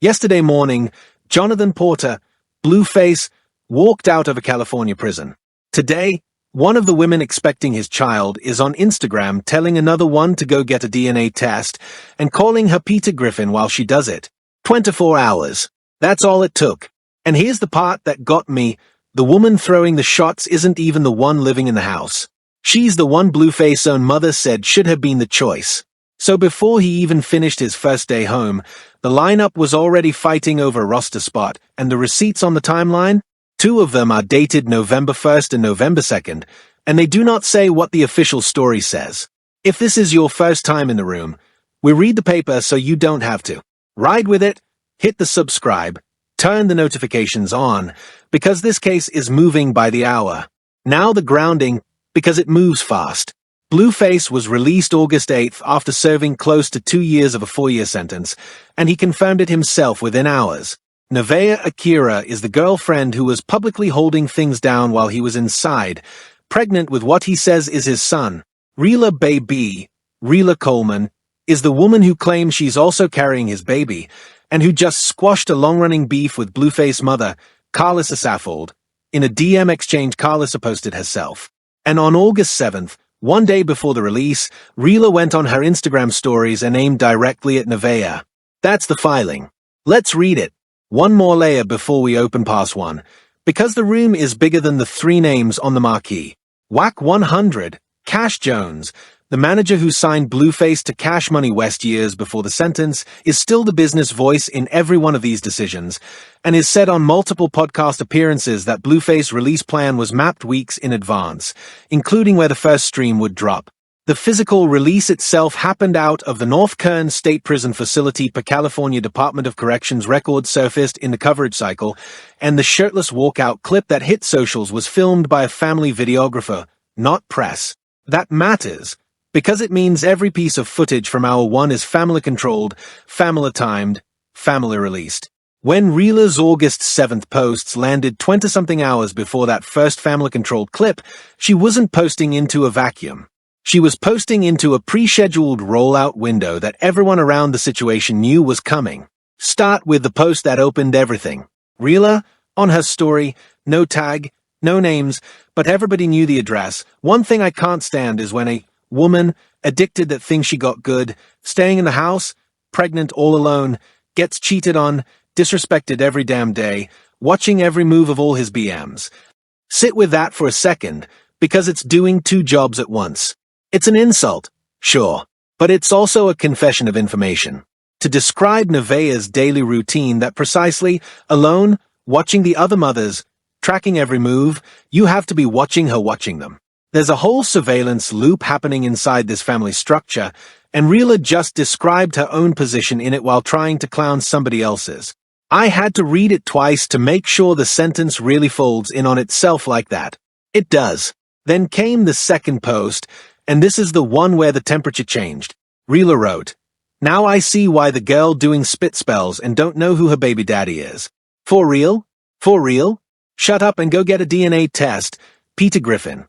Yesterday morning, Johnathan Porter, Blueface, walked out of a California prison. Today, one of the women expecting his child is on Instagram telling another one to go get a DNA test and calling her Peter Griffin while she does it. 24 hours. That's all it took. And here's the part that got me. The woman throwing the shots isn't even the one living in the house. She's the one Blueface's own mother said should have been the choice. So before he even finished his first day home, the lineup was already fighting over a roster spot, and the receipts on the timeline? 2 of them are dated November 1st and November 2nd, and they do not say what the official story says. If this is your first time in the room, we read the paper so you don't have to. Ride with it, hit the subscribe, turn the notifications on, because this case is moving by the hour. Now the grounding, because it moves fast. Blueface was released August 8th after serving close to 2 years of a 4-year sentence, and he confirmed it himself within hours. Nevaeh Akira is the girlfriend who was publicly holding things down while he was inside, pregnant with what he says is his son. Rela BayBee, Rela Coleman, is the woman who claims she's also carrying his baby, and who just squashed a long-running beef with Blueface's mother, Karlissa Saffold, in a DM exchange Karlissa posted herself. And on August 7th, one day before the release, Rela went on her Instagram stories and aimed directly at Nevaeh. That's the filing. Let's read it. One more layer before we open past one, because the room is bigger than the 3 names on the marquee. Whack 100, Cash Jones, the manager who signed Blueface to Cash Money West years before the sentence, is still the business voice in every one of these decisions, and is said on multiple podcast appearances that Blueface's release plan was mapped weeks in advance, including where the first stream would drop. The physical release itself happened out of the North Kern State Prison facility per California Department of Corrections record surfaced in the coverage cycle, and the shirtless walkout clip that hit socials was filmed by a family videographer, not press. That matters, because it means every piece of footage from hour 1 is family-controlled, family-timed, family-released. When Rela's August 7th posts landed 20-something hours before that first family-controlled clip, she wasn't posting into a vacuum. She was posting into a pre-scheduled rollout window that everyone around the situation knew was coming. Start with the post that opened everything. Rela, on her story, no tag, no names, but everybody knew the address. One thing I can't stand is when a woman, addicted that thinks she got good, staying in the house, pregnant all alone, gets cheated on, disrespected every damn day, watching every move of all his BMs. Sit with that for a second, because it's doing 2 jobs at once. It's an insult, sure, but it's also a confession of information. To describe Nevaeh's daily routine that precisely, alone, watching the other mothers, tracking every move, you have to be watching her watching them. There's a whole surveillance loop happening inside this family structure, and Rela just described her own position in it while trying to clown somebody else's. I had to read it twice to make sure the sentence really folds in on itself like that. It does. Then came the second post, and this is the one where the temperature changed. Rela wrote, "Now I see why the girl doing spit spells and don't know who her baby daddy is. For real? For real? Shut up and go get a DNA test. Peter Griffin."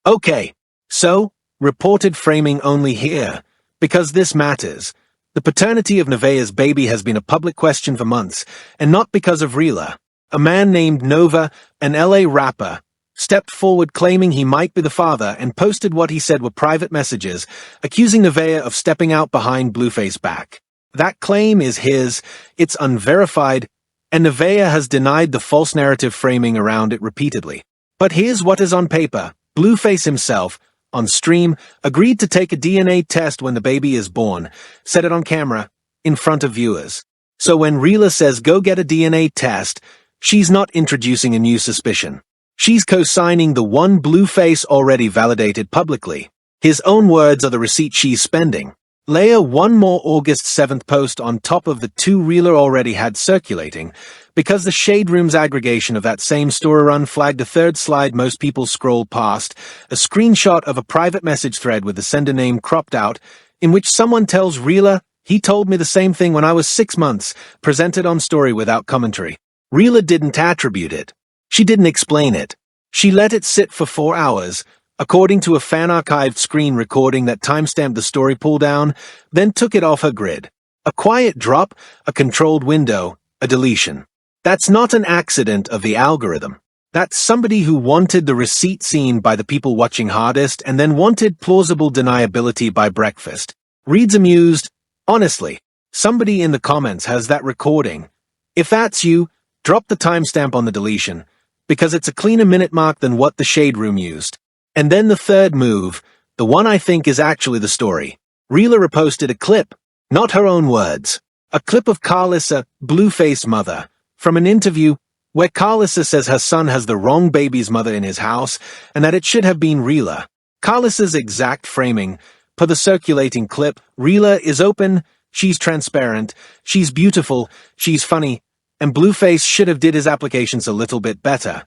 Okay, so, reported framing only here, because this matters. The paternity of Nevaeh's baby has been a public question for months, and not because of Rela. A man named Nova, an LA rapper, stepped forward claiming he might be the father and posted what he said were private messages, accusing Nevaeh of stepping out behind Blueface's back. That claim is his, it's unverified, and Nevaeh has denied the false narrative framing around it repeatedly. But here's what is on paper. Blueface himself, on stream, agreed to take a DNA test when the baby is born, said it on camera, in front of viewers. So when Rela says go get a DNA test, she's not introducing a new suspicion. She's co-signing the one Blueface already validated publicly. His own words are the receipt she's spending. Layer one more August 7th post on top of the 2 Rela already had circulating, because the Shade Room's aggregation of that same story run flagged a third slide most people scroll past, a screenshot of a private message thread with the sender name cropped out, in which someone tells Rela, "He told me the same thing when I was 6 months," presented on story without commentary. Rela didn't attribute it. She didn't explain it. She let it sit for 4 hours, according to a fan-archived screen recording that timestamped the story pull-down, then took it off her grid. A quiet drop, a controlled window, a deletion. That's not an accident of the algorithm. That's somebody who wanted the receipt seen by the people watching hardest and then wanted plausible deniability by breakfast. Reads amused. Honestly, somebody in the comments has that recording. If that's you, drop the timestamp on the deletion, because it's a cleaner minute mark than what the Shade Room used. And then the third move, the one I think is actually the story. Rela reposted a clip, not her own words, a clip of Karlissa, Blueface mother, from an interview where Karlissa says her son has the wrong baby's mother in his house and that it should have been Rela. Karlissa's exact framing, per the circulating clip, Rela is open, she's transparent, she's beautiful, she's funny, and Blueface should have did his applications a little bit better.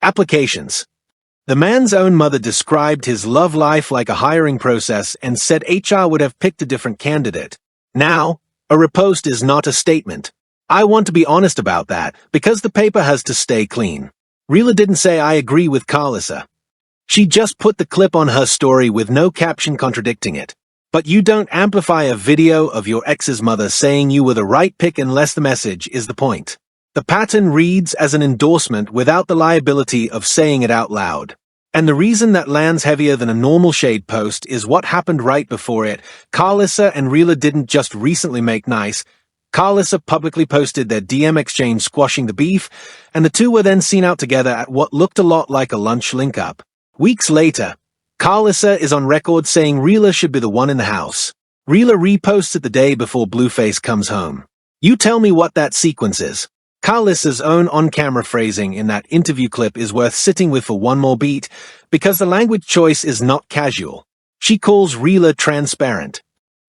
Applications. The man's own mother described his love life like a hiring process and said HR would have picked a different candidate. Now, a repost is not a statement. I want to be honest about that, because the paper has to stay clean. Rela didn't say I agree with Karlissa. She just put the clip on her story with no caption contradicting it. But you don't amplify a video of your ex's mother saying you were the right pick unless the message is the point. The pattern reads as an endorsement without the liability of saying it out loud. And the reason that lands heavier than a normal Shade post is what happened right before it. Karlissa and Rela didn't just recently make nice. Karlissa publicly posted their DM exchange squashing the beef, and the two were then seen out together at what looked a lot like a lunch link-up. Weeks later, Karlissa is on record saying Rela should be the one in the house. Rela reposts it the day before Blueface comes home. You tell me what that sequence is. Karlissa's own on-camera phrasing in that interview clip is worth sitting with for one more beat, because the language choice is not casual. She calls Rela transparent.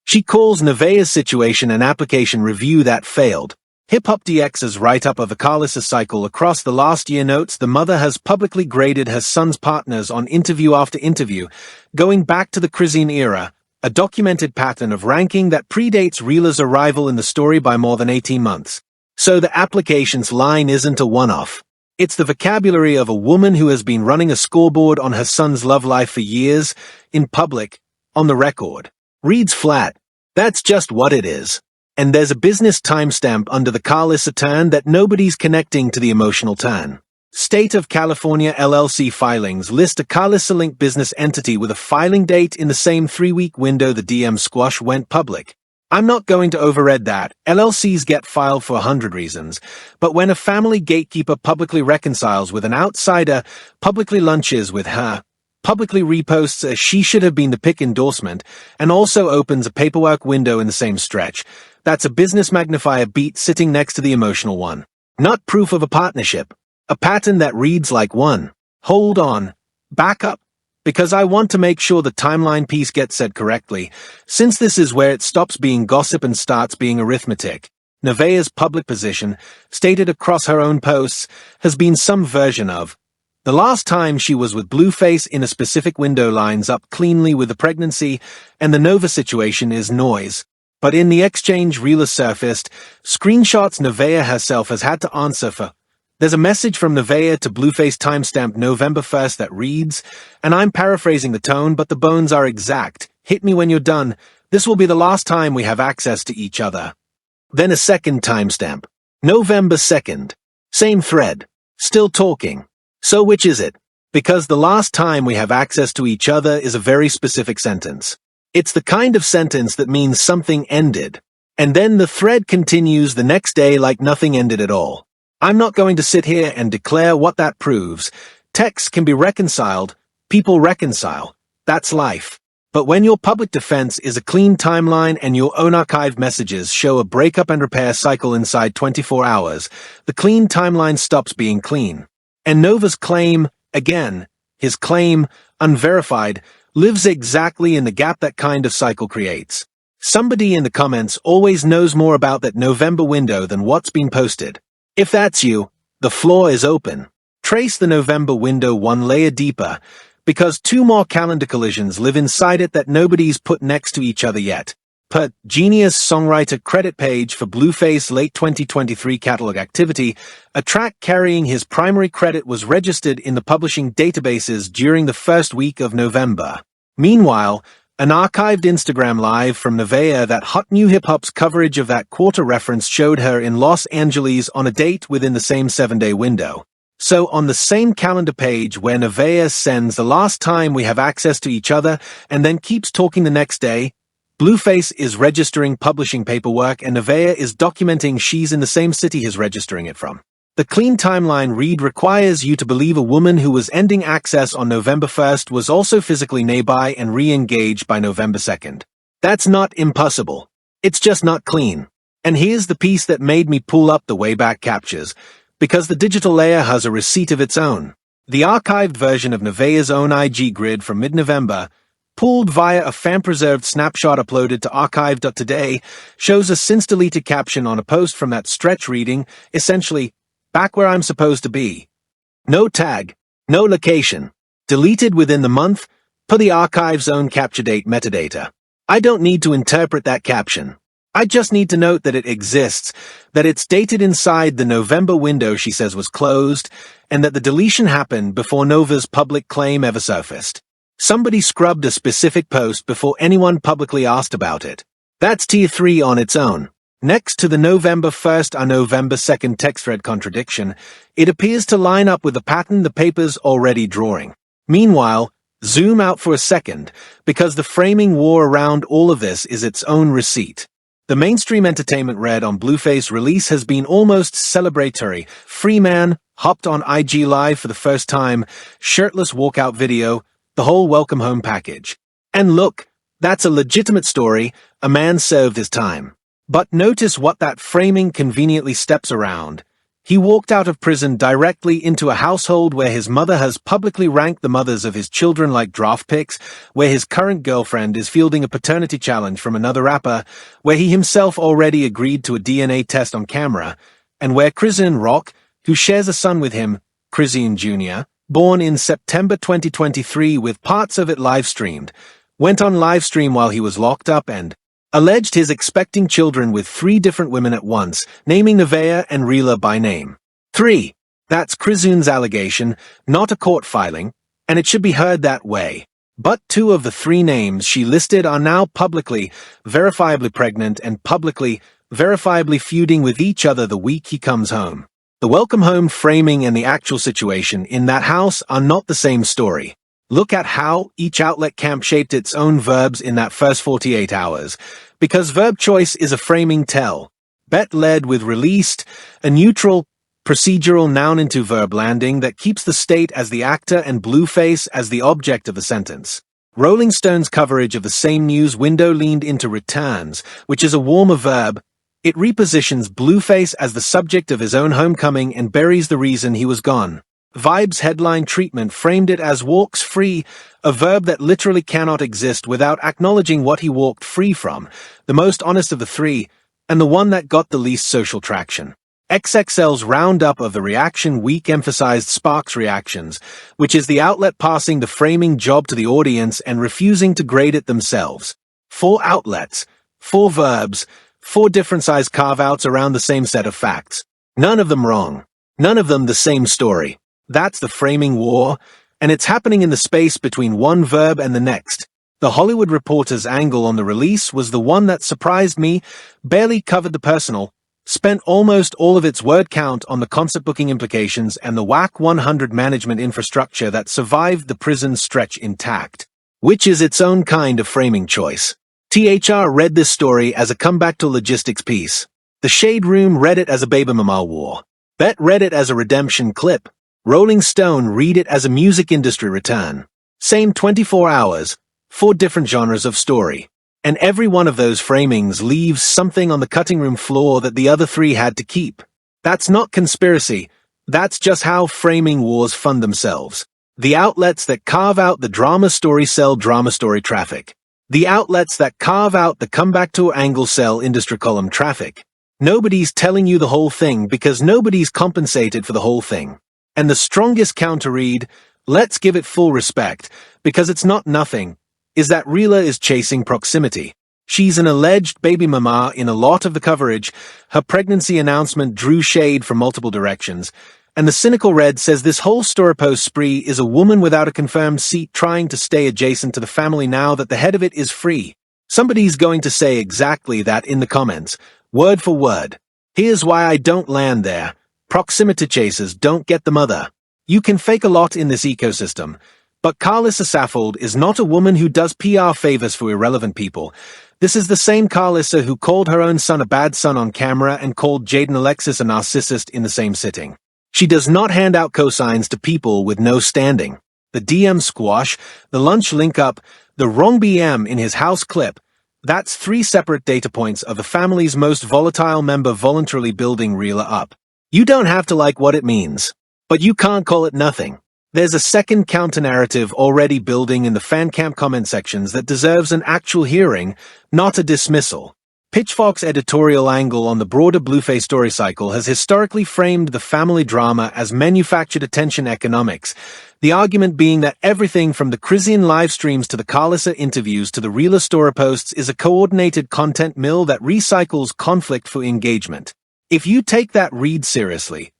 She calls Nevaeh's situation an application review that failed. Hip Hop DX's write-up of the Karlissa cycle across the last year notes the mother has publicly graded her son's partners on interview after interview, going back to the Griffin era, a documented pattern of ranking that predates Rela's arrival in the story by more than 18 months. So the applications line isn't a one-off. It's the vocabulary of a woman who has been running a scoreboard on her son's love life for years, in public, on the record. Reads flat. That's just what it is. And there's a business timestamp under the Karlissa turn that nobody's connecting to the emotional turn. State of California LLC filings list a Karlissa-linked business entity with a filing date in the same 3-week window the DM squash went public. I'm not going to overread that. LLCs get filed for 100 reasons. But when a family gatekeeper publicly reconciles with an outsider, publicly lunches with her, publicly reposts a she should have been the pick endorsement, and also opens a paperwork window in the same stretch, that's a business magnifier beat sitting next to the emotional one. Not proof of a partnership. A pattern that reads like one. Hold on. Back up. Because I want to make sure the timeline piece gets said correctly, since this is where it stops being gossip and starts being arithmetic. Nevaeh's public position, stated across her own posts, has been some version of, the last time she was with Blueface in a specific window lines up cleanly with the pregnancy, and the Nova situation is noise. But in the exchange Rela surfaced, screenshots Nevaeh herself has had to answer for. There's a message from Nevaeh to Blueface timestamped November 1st that reads, and I'm paraphrasing the tone but the bones are exact, hit me when you're done, this will be the last time we have access to each other. Then a second timestamp. November 2nd. Same thread. Still talking. So which is it? Because the last time we have access to each other is a very specific sentence. It's the kind of sentence that means something ended. And then the thread continues the next day like nothing ended at all. I'm not going to sit here and declare what that proves. Texts can be reconciled. People reconcile. That's life. But when your public defense is a clean timeline and your own archived messages show a breakup and repair cycle inside 24 hours, the clean timeline stops being clean. And Nova's claim, again, his claim, unverified, lives exactly in the gap that kind of cycle creates. Somebody in the comments always knows more about that November window than what's been posted. If that's you, the floor is open. Trace the November window one layer deeper, because 2 more calendar collisions live inside it that nobody's put next to each other yet. Per Genius Songwriter credit page for Blueface late 2023 catalog activity, a track carrying his primary credit was registered in the publishing databases during the first week of November. Meanwhile, An archived Instagram live from Nevaeh that Hot New Hip Hop's coverage of that quarter reference showed her in Los Angeles on a date within the same 7-day window. So on the same calendar page where Nevaeh sends the last time we have access to each other and then keeps talking the next day, Blueface is registering publishing paperwork and Nevaeh is documenting she's in the same city he's registering it from. The clean timeline read requires you to believe a woman who was ending access on November 1st was also physically nearby and re-engaged by November 2nd. That's not impossible. It's just not clean. And here's the piece that made me pull up the Wayback Captures, because the digital layer has a receipt of its own. The archived version of Nevaeh's own IG grid from mid-November, pulled via a fan-preserved snapshot uploaded to archive.today, shows a since-deleted caption on a post from that stretch reading, essentially, "Back where I'm supposed to be." No tag, no location. Deleted within the month, per the archive's own capture date metadata. I don't need to interpret that caption. I just need to note that it exists, that it's dated inside the November window she says was closed, and that the deletion happened before Nova's public claim ever surfaced. Somebody scrubbed a specific post before anyone publicly asked about it. That's tier 3 on its own. Next to the November 1st and November 2nd text thread contradiction, it appears to line up with the pattern the paper's already drawing. Meanwhile, zoom out for a second, because the framing war around all of this is its own receipt. The mainstream entertainment read on Blueface release has been almost celebratory. Free man, hopped on IG Live for the first time, shirtless walkout video, the whole welcome home package. And look, that's a legitimate story, a man served his time. But notice what that framing conveniently steps around. He walked out of prison directly into a household where his mother has publicly ranked the mothers of his children like draft picks, where his current girlfriend is fielding a paternity challenge from another rapper, where he himself already agreed to a DNA test on camera, and where Griffin Rock, who shares a son with him, Griffin Jr., born in September 2023 with parts of it live-streamed, went on livestream while he was locked up and alleged his expecting children with 3 different women at once, naming Nevaeh and Rela by name. 3. That's Griffin's allegation, not a court filing, and it should be heard that way. But 2 of the 3 names she listed are now publicly, verifiably pregnant and publicly, verifiably feuding with each other the week he comes home. The welcome home framing and the actual situation in that house are not the same story. Look at how each outlet camp shaped its own verbs in that first 48 hours, because verb choice is a framing tell. Bet led with released, a neutral, procedural noun into verb landing that keeps the state as the actor and Blueface as the object of the sentence. Rolling Stone's coverage of the same news window leaned into returns, which is a warmer verb. It repositions Blueface as the subject of his own homecoming and buries the reason he was gone. Vibe's headline treatment framed it as walks free, a verb that literally cannot exist without acknowledging what he walked free from, the most honest of the 3, and the one that got the least social traction. XXL's roundup of the reaction week emphasized Sparks' reactions, which is the outlet passing the framing job to the audience and refusing to grade it themselves. 4 outlets, 4 verbs, 4 different size carve-outs around the same set of facts. None of them wrong. None of them the same story. That's the framing war, and it's happening in the space between one verb and the next. The Hollywood Reporter's angle on the release was the one that surprised me, barely covered the personal, spent almost all of its word count on the concert booking implications and the WAC 100 management infrastructure that survived the prison stretch intact, which is its own kind of framing choice. THR read this story as a comeback to logistics piece. The Shade Room read it as a baby mama war. Bet read it as a redemption clip. Rolling Stone read it as a music industry return. Same 24 hours, 4 different genres of story. And every one of those framings leaves something on the cutting room floor that the other 3 had to keep. That's not conspiracy. That's just how framing wars fund themselves. The outlets that carve out the drama story sell drama story traffic. The outlets that carve out the comeback to angle sell industry column traffic. Nobody's telling you the whole thing because nobody's compensated for the whole thing. And the strongest counter-read, let's give it full respect, because it's not nothing, is that Rela is chasing proximity. She's an alleged baby mama in a lot of the coverage. Her pregnancy announcement drew shade from multiple directions, And the cynical Red says this whole Storypost spree is a woman without a confirmed seat trying to stay adjacent to the family now that the head of it is free. Somebody's going to say exactly that in the comments, word for word. Here's why I don't land there. Proximity chasers don't get the mother. You can fake a lot in this ecosystem, but Karlissa Saffold is not a woman who does PR favors for irrelevant people. This is the same Karlissa who called her own son a bad son on camera and called Jaden Alexis a narcissist in the same sitting. She does not hand out cosigns to people with no standing. The DM squash, the lunch link-up, the wrong BM in his house clip, that's 3 separate data points of the family's most volatile member voluntarily building Rela up. You don't have to like what it means, but you can't call it nothing. There's a second counter-narrative already building in the fan camp comment sections that deserves an actual hearing, not a dismissal. Pitchfork's editorial angle on the broader Blueface story cycle has historically framed the family drama as manufactured attention economics, the argument being that everything from the Crisian live streams to the Karlissa interviews to the Rela story posts is a coordinated content mill that recycles conflict for engagement. If you take that read seriously,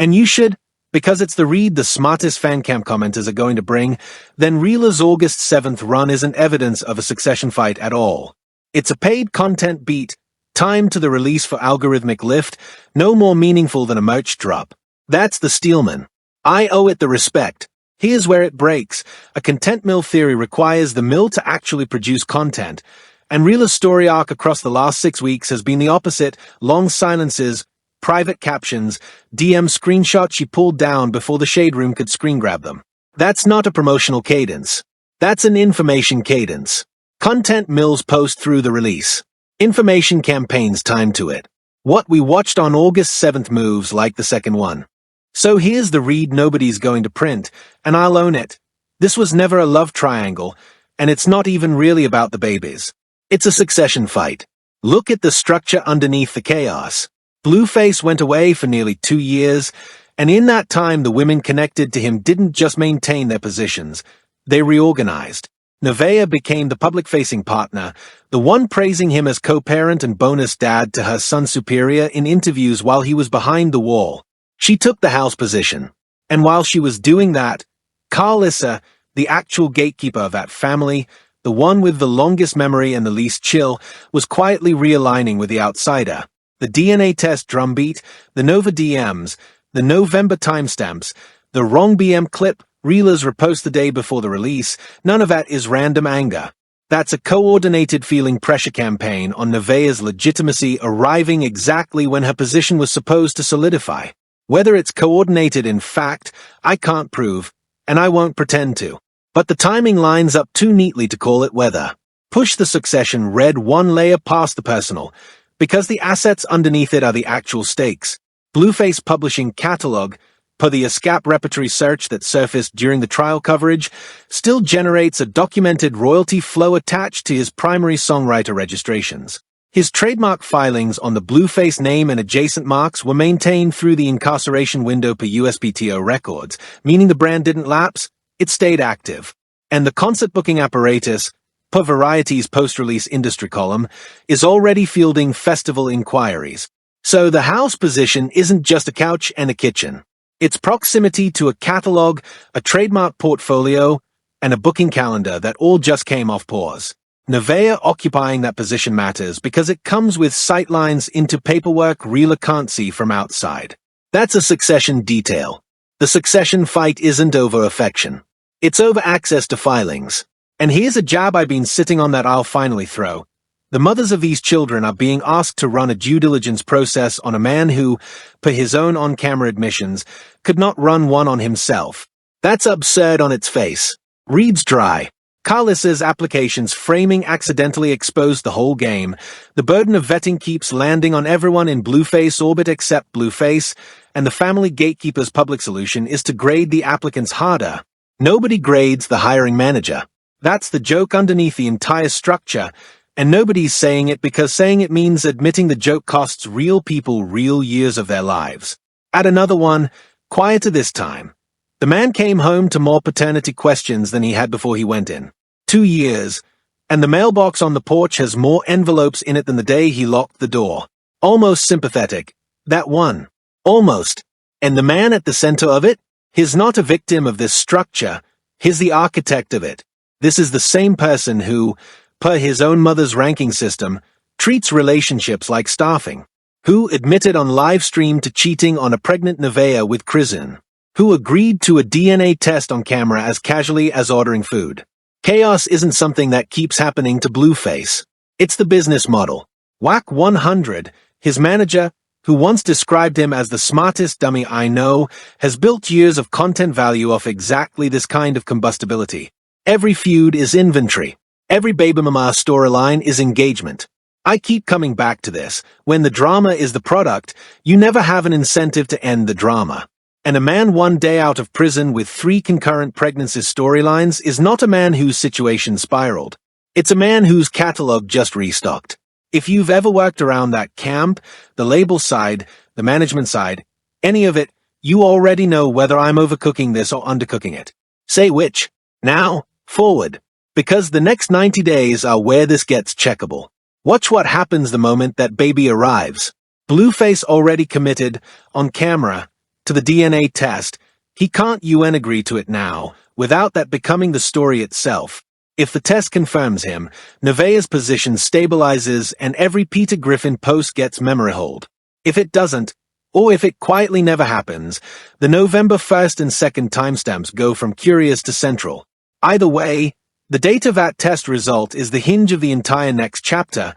and you should, because it's the read the smartest fan camp commenters are going to bring, then Rela's August 7th run isn't evidence of a succession fight at all. It's a paid content beat, timed to the release for algorithmic lift, no more meaningful than a merch drop. That's the Steelman. I owe it the respect. Here's where it breaks. A content mill theory requires the mill to actually produce content, and Rela's story arc across the last 6 weeks has been the opposite: long silences, private captions, DM screenshots she pulled down before the shade room could screen grab them. That's not a promotional cadence. That's an information cadence. Content mills post through the release. Information campaigns timed to it. What we watched on August 7th moves like the second one. So here's the read nobody's going to print, and I'll own it. This was never a love triangle, and it's not even really about the babies. It's a succession fight. Look at the structure underneath the chaos. Blueface went away for nearly 2 years, and in that time the women connected to him didn't just maintain their positions, they reorganized. Nevaeh became the public-facing partner, the one praising him as co-parent and bonus dad to her son superior in interviews while he was behind the wall. She took the house position. And while she was doing that, Karlissa, the actual gatekeeper of that family, the one with the longest memory and the least chill, was quietly realigning with the outsider. The DNA test drumbeat, the Nova DMs, the November timestamps, the wrong BM clip, Rela's repost the day before the release, none of that is random anger. That's a coordinated feeling pressure campaign on Nevaeh's legitimacy arriving exactly when her position was supposed to solidify. Whether it's coordinated in fact, I can't prove, and I won't pretend to. But the timing lines up too neatly to call it weather. Push the succession red one layer past the personal, because the assets underneath it are the actual stakes. Blueface Publishing Catalog, per the ASCAP repertory search that surfaced during the trial coverage, still generates a documented royalty flow attached to his primary songwriter registrations. His trademark filings on the Blueface name and adjacent marks were maintained through the incarceration window per USPTO records, meaning the brand didn't lapse, it stayed active. And the concert booking apparatus, per Variety's post-release industry column, is already fielding festival inquiries. So the house position isn't just a couch and a kitchen. It's proximity to a catalog, a trademark portfolio, and a booking calendar that all just came off pause. Nevaeh occupying that position matters because it comes with sightlines into paperwork Rela can't see from outside. That's a succession detail. The succession fight isn't over affection. It's over access to filings. And here's a jab I've been sitting on that I'll finally throw. The mothers of these children are being asked to run a due diligence process on a man who, per his own on-camera admissions, could not run one on himself. That's absurd on its face. Reads dry. Karlissa's applications framing accidentally exposed the whole game. The burden of vetting keeps landing on everyone in Blueface orbit except Blueface, and the family gatekeeper's public solution is to grade the applicants harder. Nobody grades the hiring manager. That's the joke underneath the entire structure, and nobody's saying it because saying it means admitting the joke costs real people real years of their lives. Add another one, quieter this time. The man came home to more paternity questions than he had before he went in. 2 years, and the mailbox on the porch has more envelopes in it than the day he locked the door. Almost sympathetic. That one. Almost. And the man at the center of it? He's not a victim of this structure, he's the architect of it. This is the same person who, per his own mother's ranking system, treats relationships like staffing, who admitted on livestream to cheating on a pregnant Nevaeh with Griffin, who agreed to a DNA test on camera as casually as ordering food. Chaos isn't something that keeps happening to Blueface. It's the business model. Whack 100, his manager, who once described him as the smartest dummy I know, has built years of content value off exactly this kind of combustibility. Every feud is inventory. Every baby mama storyline is engagement. I keep coming back to this. When the drama is the product, you never have an incentive to end the drama. And a man 1 day out of prison with 3 concurrent pregnancy storylines is not a man whose situation spiraled. It's a man whose catalog just restocked. If you've ever worked around that camp, the label side, the management side, any of it, you already know whether I'm overcooking this or undercooking it. Say which. Now, forward. Because the next 90 days are where this gets checkable. Watch what happens the moment that baby arrives. Blueface already committed, on camera, to the DNA test. He can't UN agree to it now, without that becoming the story itself. If the test confirms him, Nevaeh's position stabilizes and every Peter Griffin post gets memory hold. If it doesn't, or if it quietly never happens, the November 1st and 2nd timestamps go from curious to central. Either way, the date of that test result is the hinge of the entire next chapter,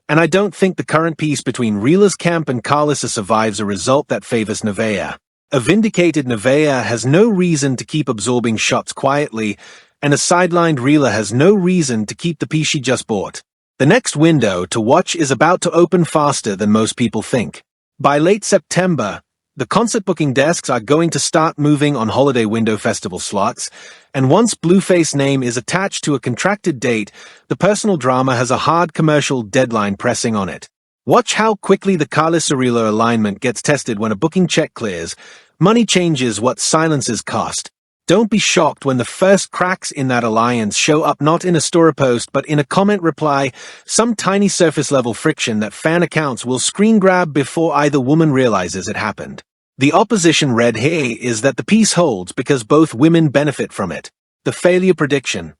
and I don't think the current peace between Rela's camp and Karlissa survives a result that favors Nevaeh. A vindicated Nevaeh has no reason to keep absorbing shots quietly, and a sidelined Rela has no reason to keep the piece she just bought. The next window to watch is about to open faster than most people think. By late September, the concert booking desks are going to start moving on holiday window festival slots, and once Blueface's name is attached to a contracted date, the personal drama has a hard commercial deadline pressing on it. Watch how quickly the Karlissa-Rela alignment gets tested when a booking check clears. Money changes what silences cost. Don't be shocked when the first cracks in that alliance show up not in a story post but in a comment reply, some tiny surface-level friction that fan accounts will screen grab before either woman realizes it happened. The opposition read here is that the peace holds because both women benefit from it. The failure prediction.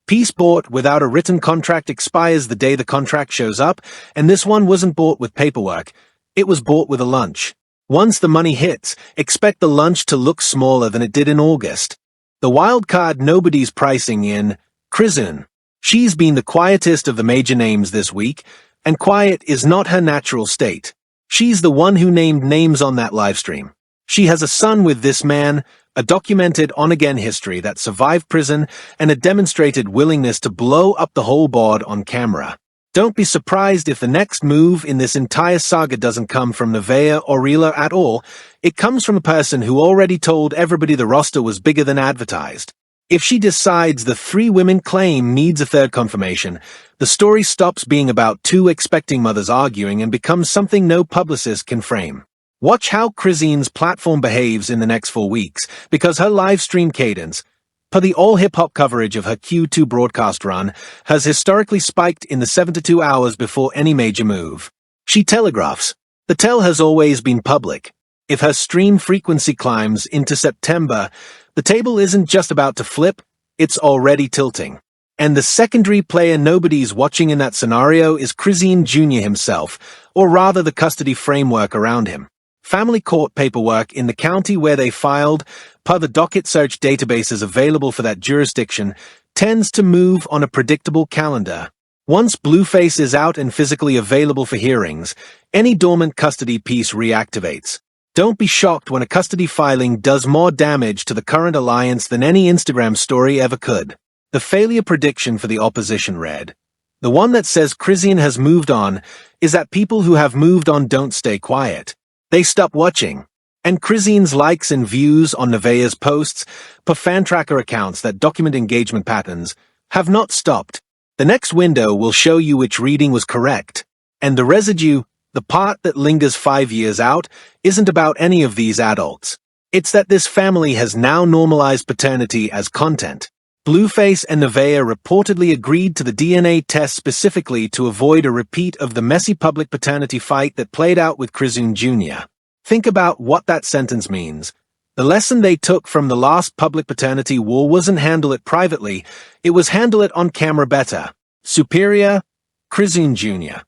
Peace bought without a written contract expires the day the contract shows up, and this one wasn't bought with paperwork. It was bought with a lunch. Once the money hits, expect the lunch to look smaller than it did in August. The wild card nobody's pricing in, Griffin. She's been the quietest of the major names this week, and quiet is not her natural state. She's the one who named names on that livestream. She has a son with this man, a documented on-again history that survived prison, and a demonstrated willingness to blow up the whole board on camera. Don't be surprised if the next move in this entire saga doesn't come from Nevaeh or Rela at all. It comes from a person who already told everybody the roster was bigger than advertised. If she decides the 3 women claim needs a third confirmation, the story stops being about 2 expecting mothers arguing and becomes something no publicist can frame. Watch how Griffin's platform behaves in the next 4 weeks, because her live stream cadence, per the all-hip-hop coverage of her Q2 broadcast run, has historically spiked in the 7 to 2 hours before any major move. She telegraphs. The tell has always been public. If her stream frequency climbs into September, the table isn't just about to flip, it's already tilting. And the secondary player nobody's watching in that scenario is Griffin Jr. himself, or rather the custody framework around him. Family court paperwork in the county where they filed, per the docket search databases available for that jurisdiction, tends to move on a predictable calendar. Once Blueface is out and physically available for hearings, any dormant custody piece reactivates. Don't be shocked when a custody filing does more damage to the current alliance than any Instagram story ever could. The failure prediction for the opposition read, the one that says Griffin has moved on, is that people who have moved on don't stay quiet. They stop watching. And Griffin's likes and views on Nevaeh's posts, per fan tracker accounts that document engagement patterns, have not stopped. The next window will show you which reading was correct. And the residue, the part that lingers 5 years out, isn't about any of these adults. It's that this family has now normalized paternity as content. Blueface and Nevaeh reportedly agreed to the DNA test specifically to avoid a repeat of the messy public paternity fight that played out with Griffin Jr. Think about what that sentence means. The lesson they took from the last public paternity war wasn't handle it privately, it was handle it on camera better. Superior, Griffin Jr.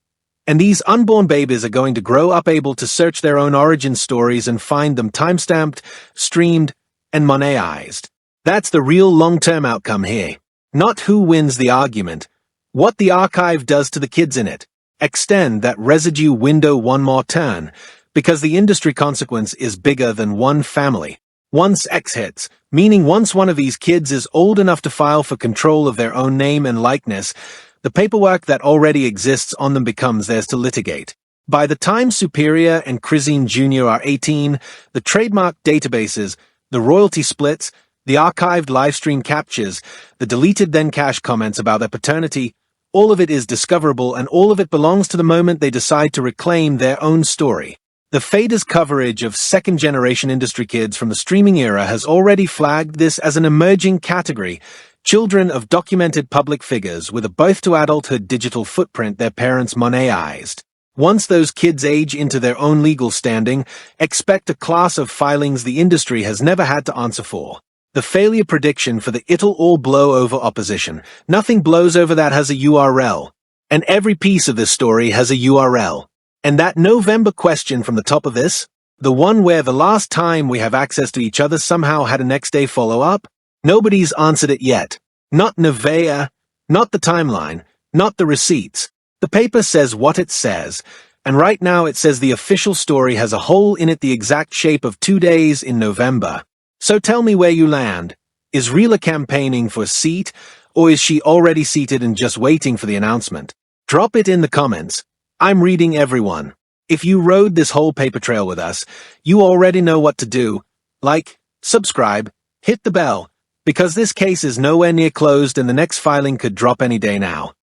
And these unborn babies are going to grow up able to search their own origin stories and find them timestamped, streamed, and monetized. That's the real long-term outcome here. Not who wins the argument, what the archive does to the kids in it. Extend that residue window one more turn, because the industry consequence is bigger than one family. Once X hits, meaning once one of these kids is old enough to file for control of their own name and likeness, the paperwork that already exists on them becomes theirs to litigate. By the time Superior and Griffin Jr. are 18, the trademark databases, the royalty splits, the archived livestream captures, the deleted then cache comments about their paternity, all of it is discoverable and all of it belongs to the moment they decide to reclaim their own story. The Fader's coverage of second-generation industry kids from the streaming era has already flagged this as an emerging category, children of documented public figures with a birth-to-adulthood digital footprint their parents monetized. Once those kids age into their own legal standing, expect a class of filings the industry has never had to answer for. The failure prediction for the it'll all blow over opposition. Nothing blows over that has a URL. And every piece of this story has a URL. And that November question from the top of this, the one where the last time we have access to each other somehow had a next-day follow-up, nobody's answered it yet. Not Nevaeh, not the timeline, not the receipts. The paper says what it says, and right now it says the official story has a hole in it the exact shape of 2 days in November. So tell me where you land. Is Rela campaigning for a seat, or is she already seated and just waiting for the announcement? Drop it in the comments. I'm reading everyone. If you rode this whole paper trail with us, you already know what to do. Like, subscribe, hit the bell, because this case is nowhere near closed and the next filing could drop any day now.